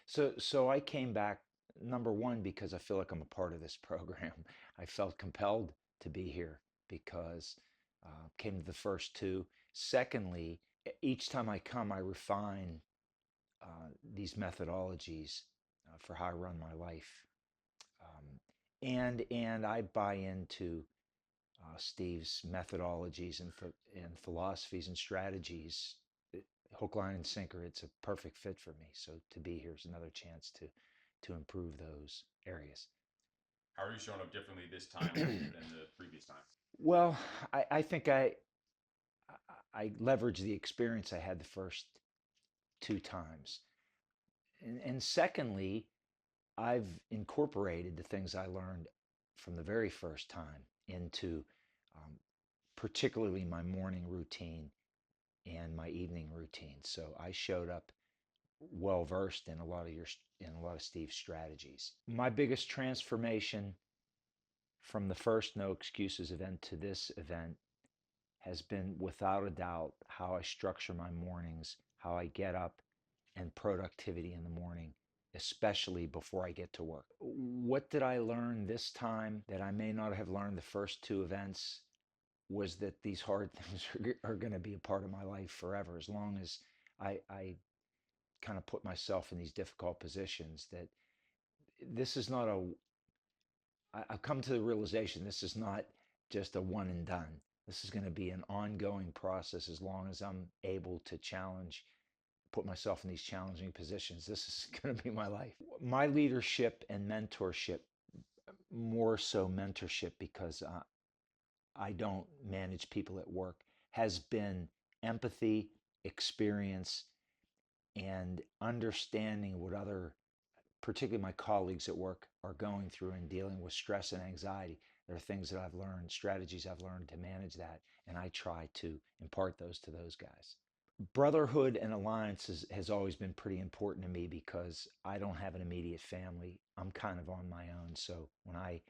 So I came back, number one, because I feel like I'm a part of this program. I felt compelled to be here because came to the first two. Secondly, each time I come, I refine these methodologies for how I run my life, um, and I buy into Steve's methodologies and philosophies and strategies. Hook, line, and sinker. It's a perfect fit for me. So to be here is another chance to improve those areas. How are you showing up differently this time than the previous time? Well, I think I leverage the experience I had the first two times, and secondly, I've incorporated the things I learned from the very first time into um, particularly my morning routine and my evening routine. So I showed up well versed in a lot of Steve's strategies. My biggest transformation from the first no excuses event to this event has been without a doubt how I structure my mornings, how I get up, and productivity in the morning, especially before I get to work. What did I learn this time that I may not have learned the first two events was that these hard things are going to be a part of my life forever, as long as I kind of put myself in these difficult positions. That this is not a, I've come to the realization this is not just a one and done. This is going to be an ongoing process as long as I'm able to put myself in these challenging positions. This is going to be my life. My leadership and mentorship, more so mentorship because I don't manage people at work, has been empathy, experience, and understanding what other, particularly my colleagues at work, are going through and dealing with stress and anxiety. There are things that I've learned, strategies I've learned to manage that, and I try to impart those to those guys. Brotherhood and alliance has always been pretty important to me because I don't have an immediate family. I'm kind of on my own. So when I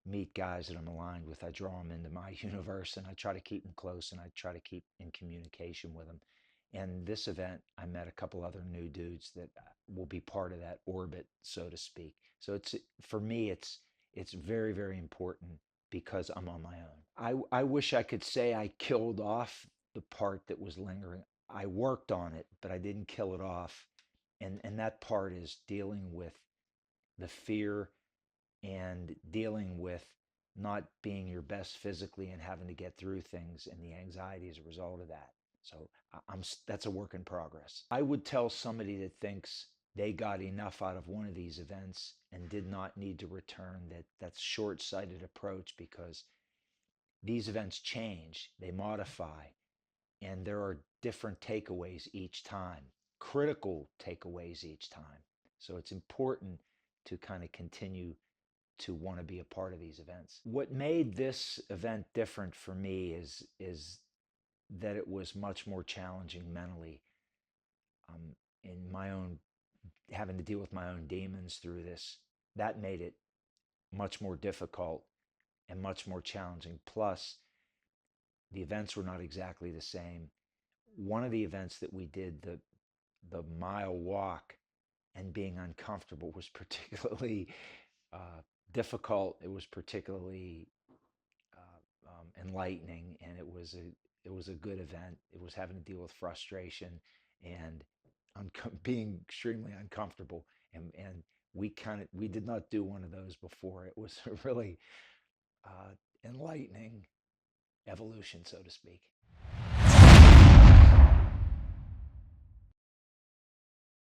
meet guys that I'm aligned with, I draw them into my universe and I try to keep them close and I try to keep in communication with them. And this event, I met a couple other new dudes that will be part of that orbit, so to speak. So it's for me, it's very, very important because I'm on my own. I wish I could say I killed off the part that was lingering. I worked on it, but I didn't kill it off. And that part is dealing with the fear and dealing with not being your best physically and having to get through things and the anxiety as a result of that. So that's a work in progress. I would tell somebody that thinks they got enough out of one of these events and did not need to return that that's short-sighted approach because these events change, they modify, and there are different takeaways each time, critical takeaways each time. So it's important to kind of continue to want to be a part of these events. What made this event different for me is that it was much more challenging mentally. In my own having to deal with my own demons through this, that made it much more difficult and much more challenging. Plus, the events were not exactly the same. One of the events that we did, the mile walk and being uncomfortable, was particularly uh, difficult. It was particularly enlightening, and it was a good event. It was having to deal with frustration and being extremely uncomfortable, and we did not do one of those before. It was a really uh, enlightening evolution, so to speak.